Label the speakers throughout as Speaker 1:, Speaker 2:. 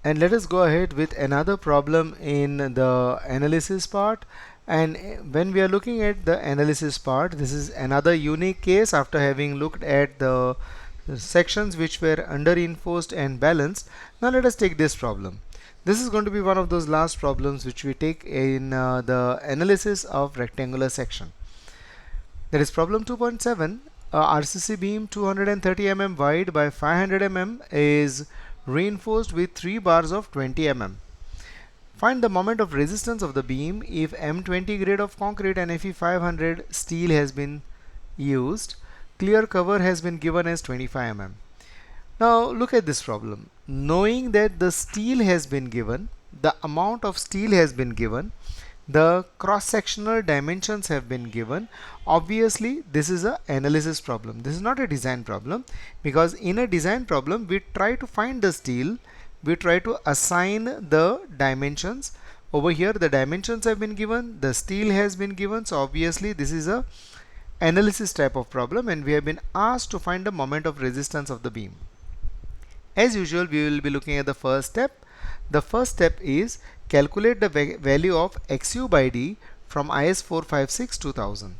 Speaker 1: And let us go ahead with another problem in the analysis part. And when we are looking at the analysis part, this is another unique case after having looked at the sections which were under reinforced and balanced. Now let us take this problem. This is going to be one of those last problems which we take in the analysis of rectangular section. That is problem 2.7. A RCC beam 230 mm wide by 500 mm is reinforced with 3 bars of 20 mm. Find the moment of resistance of the beam if M20 grade of concrete and Fe500 steel has been used. Clear cover has been given as 25 mm. Now look at this problem. Knowing that the steel has been given, the amount of steel has been given, the cross-sectional dimensions have been given. Obviously this is an analysis problem. This is not a design problem, because in a design problem we try to find the steel, we try to assign the dimensions. Over here the dimensions have been given, the steel has been given, so obviously this is a analysis type of problem and we have been asked to find the moment of resistance of the beam. As usual, we will be looking at the first step. The first step is calculate the value of XU by D from IS 456 2000.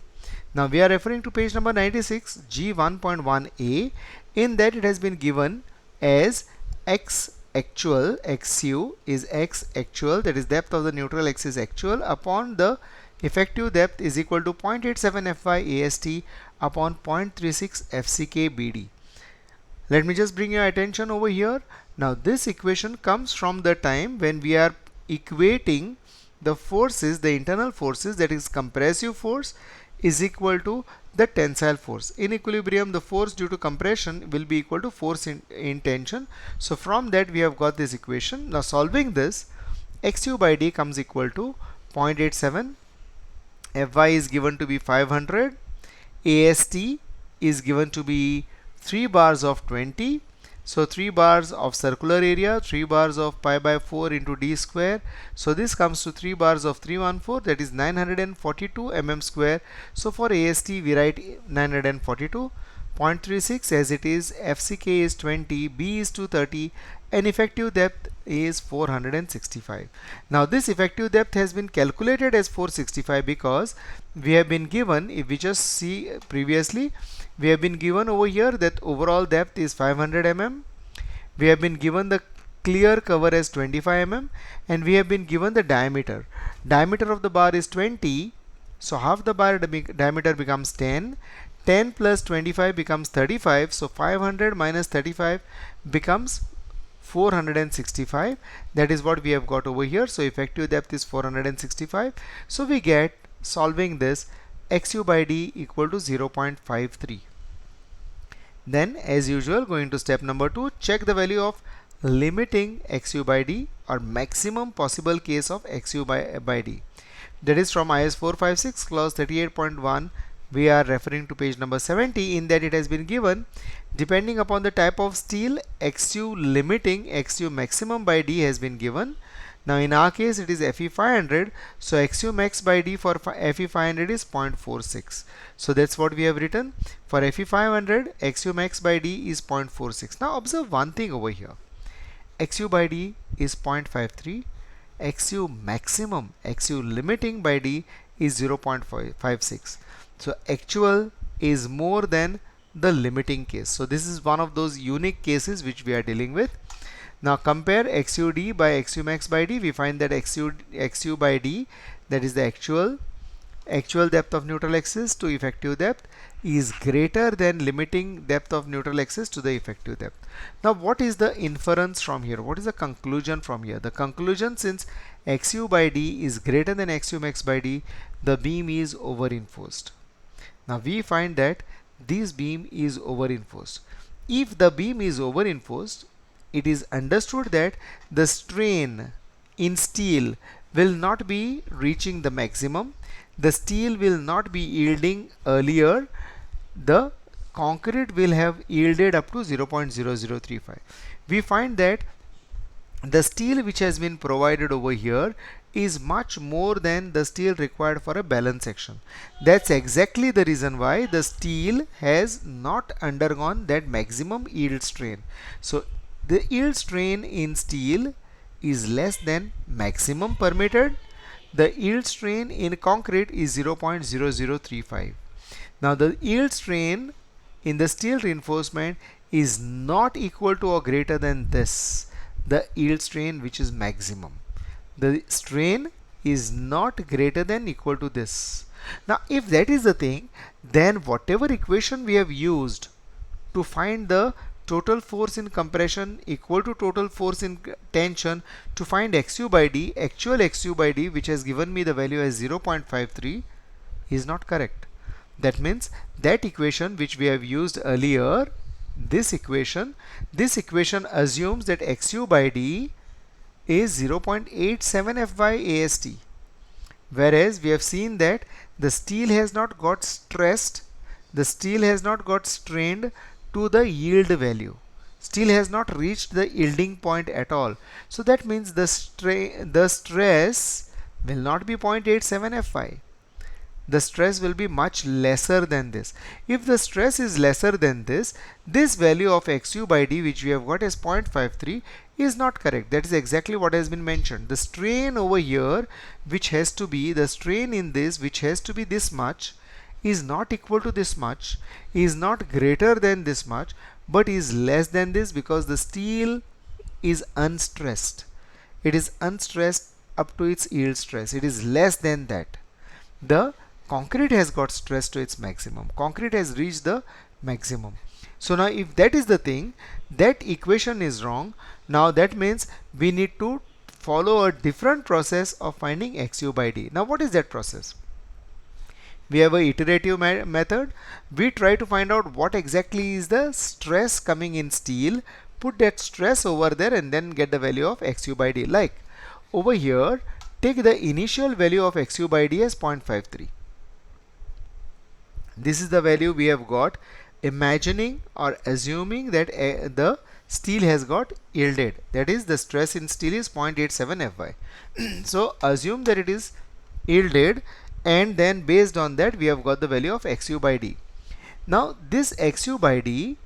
Speaker 1: Now we are referring to page number 96 G1.1a. In that it has been given as X actual, XU is X actual, that is depth of the neutral axis actual, upon the effective depth is equal to 0.87 Fy AST upon 0.36 FCK BD. Let me just bring your attention over here. Now this equation comes from the time when we are equating the forces, the internal forces, that is compressive force is equal to the tensile force. In equilibrium, the force due to compression will be equal to force in tension. So from that we have got this equation. Now solving this, XU by D comes equal to 0.87, Fy is given to be 500, AST is given to be 3 bars of 20. So 3 bars of circular area, 3 bars of pi by 4 into d square. So this comes to 3 bars of 314, that is 942 mm square. So for AST we write 942. 0.36 as it is, FCK is 20, B is 230 and effective depth is 465. Now this effective depth has been calculated as 465 because we have been given, if we just see previously, we have been given over here that overall depth is 500 mm. We have been given the clear cover as 25 mm and we have been given the diameter. Diameter of the bar is 20, so half the bar diameter becomes 10. 10 plus 25 becomes 35, so 500 minus 35 becomes 465. That is what we have got over here. So effective depth is 465. So we get, solving this, XU by D equal to 0.53. Then as usual, going to step number 2, check the value of limiting XU by D or maximum possible case of XU by D. That is from IS 456 clause 38.1. we are referring to page number 70. In that it has been given, depending upon the type of steel, XU limiting, XU maximum by D has been given. Now in our case it is Fe500, so XU max by D for Fe500 is 0.46. So that's what we have written. For Fe500, XU max by D is 0.46. Now observe one thing over here. XU by D is 0.53. XU maximum, XU limiting by D is 0.56. So actual is more than the limiting case. So this is one of those unique cases which we are dealing with. Now compare XUD by XU max by D. We find that XU by D, that is the actual depth of neutral axis to effective depth, is greater than limiting depth of neutral axis to the effective depth. Now what is the inference from here? What is the conclusion from here? The conclusion, since XU by D is greater than XU max by D, the beam is over reinforced. Now we find that this beam is over reinforced. If the beam is over reinforced, it is understood that the strain in steel will not be reaching the maximum. The steel will not be yielding earlier. The concrete will have yielded up to 0.0035. We find that the steel which has been provided over here is much more than the steel required for a balance section. That's exactly the reason why the steel has not undergone that maximum yield strain. So the yield strain in steel is less than maximum permitted, the yield strain in concrete is 0.0035. Now the yield strain in the steel reinforcement is not equal to or greater than this, the yield strain which is maximum. The strain is not greater than equal to this. Now if that is the thing, then whatever equation we have used to find the total force in compression equal to total force in tension, to find XU by D, actual XU by D, which has given me the value as 0.53, is not correct. That means that equation which we have used earlier, this equation assumes that XU by D is 0.87 Fy AST, whereas we have seen that the steel has not got stressed, the steel has not got strained to the yield value. Steel has not reached the yielding point at all. So that means the stress will not be 0.87 Fy. The stress will be much lesser than this. If the stress is lesser than this value of XU by D which we have got as 0.53 is not correct. That is exactly what has been mentioned. The strain over here which has to be, the strain in this which has to be this much, is not equal to this much, is not greater than this much, but is less than this because the steel is unstressed. It is unstressed up to its yield stress. It is less than that. The concrete has got stress to its maximum. Concrete has reached the maximum. So now if that is the thing, that equation is wrong. Now that means we need to follow a different process of finding XU by D. Now what is that process? We have a iterative method. We try to find out what exactly is the stress coming in steel, put that stress over there and then get the value of XU by D. Like over here, take the initial value of XU by D as 0.53. This is the value we have got, imagining or assuming that the steel has got yielded, that is the stress in steel is 0.87 Fy. So assume that it is yielded, and then based on that we have got the value of XU by D. Now this XU by D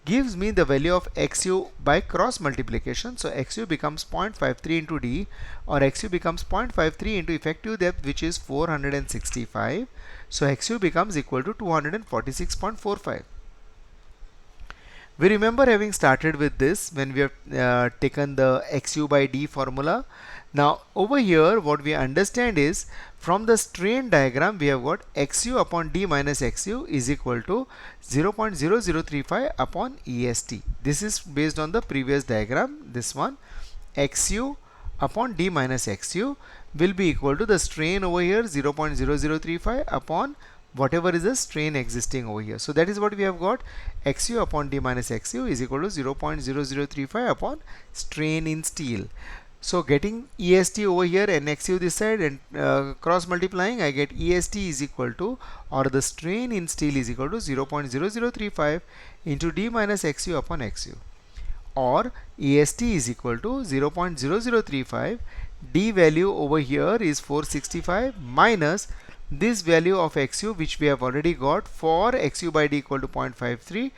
Speaker 1: gives me the value of XU by cross multiplication. So XU becomes 0.53 into D, or XU becomes 0.53 into effective depth which is 465. So XU becomes equal to 246.45. We remember having started with this when we have taken the XU by D formula. Now over here what we understand is, from the strain diagram we have got XU upon D minus XU is equal to 0.0035 upon EST. This is based on the previous diagram. This one, XU upon D minus XU will be equal to the strain over here 0.0035 upon whatever is the strain existing over here. So that is what we have got, XU upon D minus XU is equal to 0.0035 upon strain in steel. So getting EST over here and XU this side and cross multiplying, I get EST is equal to, or the strain in steel is equal to 0.0035 into D minus XU upon XU, or EST is equal to 0.0035. D value over here is 465 minus this value of XU which we have already got for XU by D equal to 0.53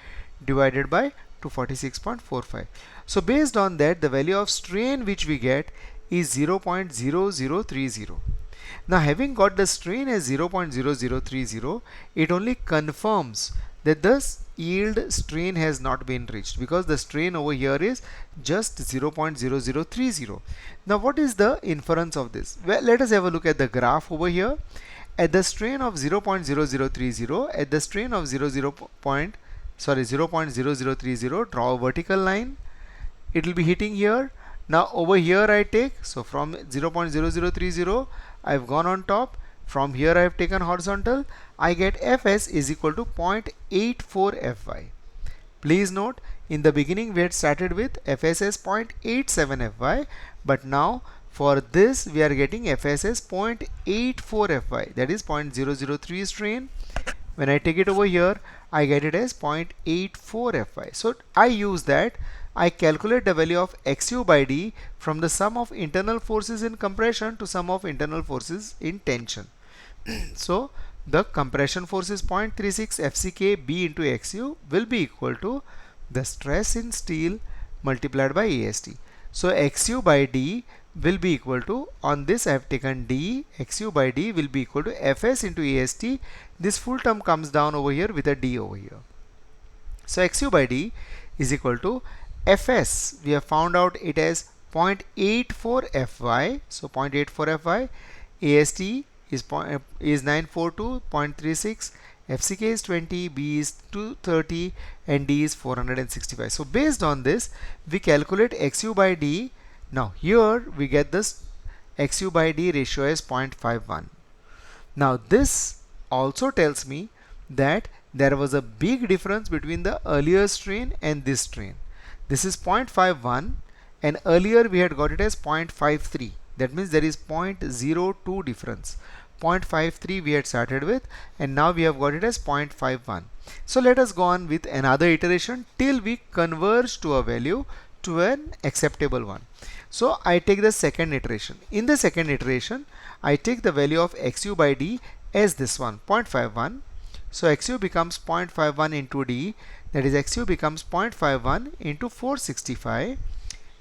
Speaker 1: divided by 246.45. So based on that, the value of strain which we get is 0.0030. Now having got the strain as 0.0030, it only confirms that the yield strain has not been reached, because the strain over here is just 0.0030. Now what is the inference of this? Well, let us have a look at the graph over here. At the strain of 0.0030, at the strain of 0.0030, draw a vertical line. It will be hitting here. Now over here I take, so from 0.0030 I have gone on top, from here I have taken horizontal, I get Fs is equal to 0.84 Fy. Please note, in the beginning we had started with Fs as 0.87 Fy, but now for this we are getting Fs as 0.84 Fy, that is 0.003 strain. When I take it over here, I get it as 0.84 Fy. So I use that. I calculate the value of XU by D from the sum of internal forces in compression to sum of internal forces in tension. So the compression force is 0.36 FCK B into XU will be equal to the stress in steel multiplied by AST. So XU by D will be equal to, on this I have taken D, XU by D will be equal to Fs into AST. This full term comes down over here with a D over here. So XU by D is equal to Fs. We have found out it as 0.84 Fy. So 0.84 Fy. AST is 942.36. FCK is 20, B is 230, and D is 465. So based on this, we calculate XU by D. Now here we get this XU by D ratio as 0.51. Now this also tells me that there was a big difference between the earlier strain and this strain. This is 0.51 and earlier we had got it as 0.53. That means there is 0.02 difference. 0.53 we had started with, and now we have got it as 0.51. So let us go on with another iteration till we converge to a value, to an acceptable one. So I take the second iteration. In the second iteration, I take the value of XU by D as this one, 0.51. So XU becomes 0.51 into D, that is XU becomes 0.51 into 465.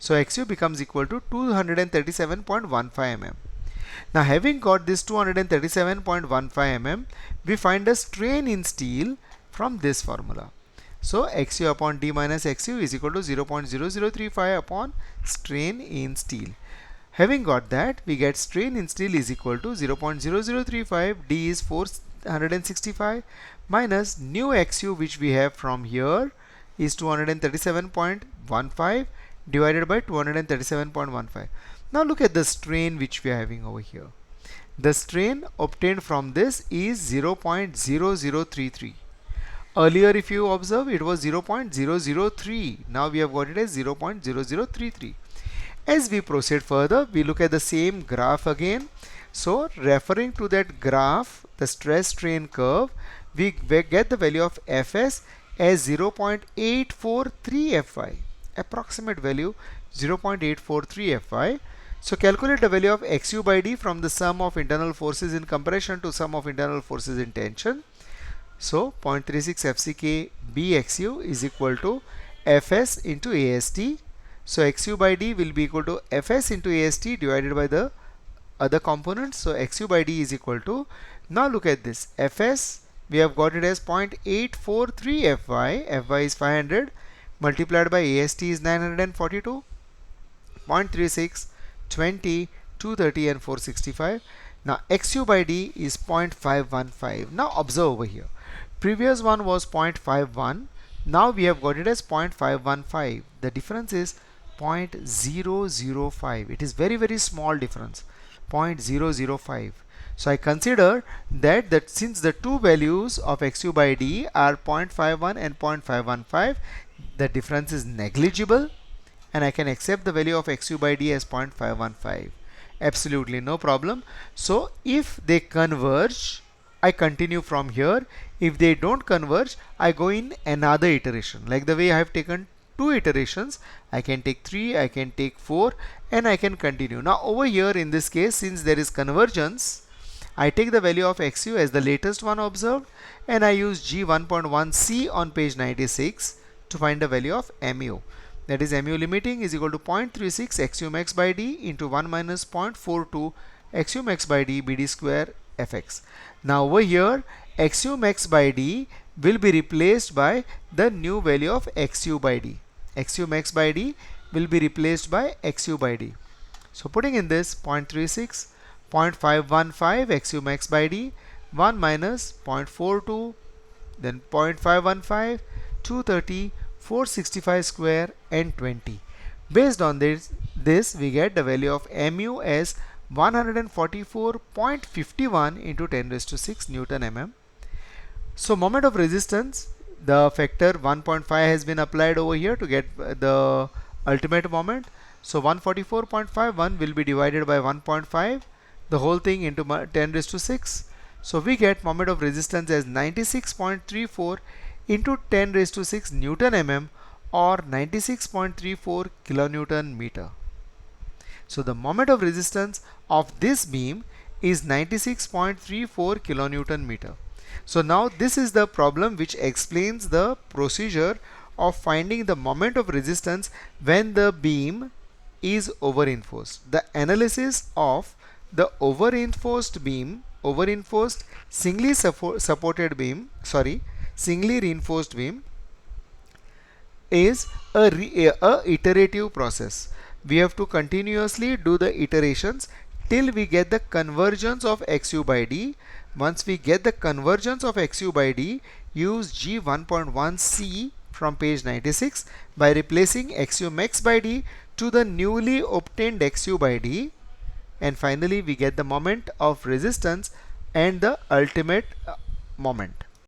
Speaker 1: So XU becomes equal to 237.15 mm. Now having got this 237.15 mm, we find the strain in steel from this formula. So XU upon D minus XU is equal to 0.0035 upon strain in steel. Having got that, we get strain in steel is equal to 0.0035, D is 465, minus new XU which we have from here is 237.15 divided by 237.15. Now look at the strain which we are having over here. The strain obtained from this is 0.0033. Earlier if you observe, it was 0.003. Now we have got it as 0.0033. As we proceed further, we look at the same graph again. So referring to that graph, the stress strain curve, we get the value of Fs as 0.843 Fy. Approximate value 0.843 Fy. So calculate the value of XU by D from the sum of internal forces in compression to sum of internal forces in tension. So 0.36 FCK BXU is equal to Fs into AST. So XU by D will be equal to Fs into AST divided by the other components. So XU by D is equal to, now look at this, Fs we have got it as 0.843 Fy. Fy is 500 multiplied by AST is 942. 0.36, 20, 230 and 465. Now XU by D is 0.515. Now observe over here. Previous one was 0.51. Now we have got it as 0.515. The difference is 0.005. It is very small difference. 0.005. So I consider that since the two values of XU by D are 0.51 and 0.515, the difference is negligible, and I can accept the value of XU by D as 0.515. Absolutely no problem. So if they converge, I continue from here. If they don't converge, I go in another iteration. Like the way I have taken two iterations, I can take 3, I can take 4, and I can continue. Now over here in this case, since there is convergence, I take the value of XU as the latest one observed, and I use G1.1c on page 96 to find the value of MU. That is, MU limiting is equal to 0.36 XU max by D into 1 minus 0.42 XU max by D BD square Fx. Now over here, XU max by D will be replaced by the new value of XU by D. XU max by D will be replaced by XU by D. So putting in this 0.36, 0.515 XU max by D, 1 minus 0.42, then 0.515, 230, 465 square and 20. Based on this we get the value of MU as 144.51 into 10 raised to 6 Newton mm. So moment of resistance, the factor 1.5 has been applied over here to get the ultimate moment. So 144.51 will be divided by 1.5, the whole thing into 10 raised to 6. So we get moment of resistance as 96.34 into 10 raised to 6 Newton mm, or 96.34 kilonewton meter. So the moment of resistance of this beam is 96.34 kilonewton meter. So now this is the problem which explains the procedure of finding the moment of resistance when the beam is overinforced. The analysis of the overinforced singly reinforced beam is a iterative process. We have to continuously do the iterations till we get the convergence of XU by D. Once we get the convergence of XU by D, use G1.1c from page 96 by replacing XU max by D to the newly obtained XU by D, and finally we get the moment of resistance and the ultimate moment.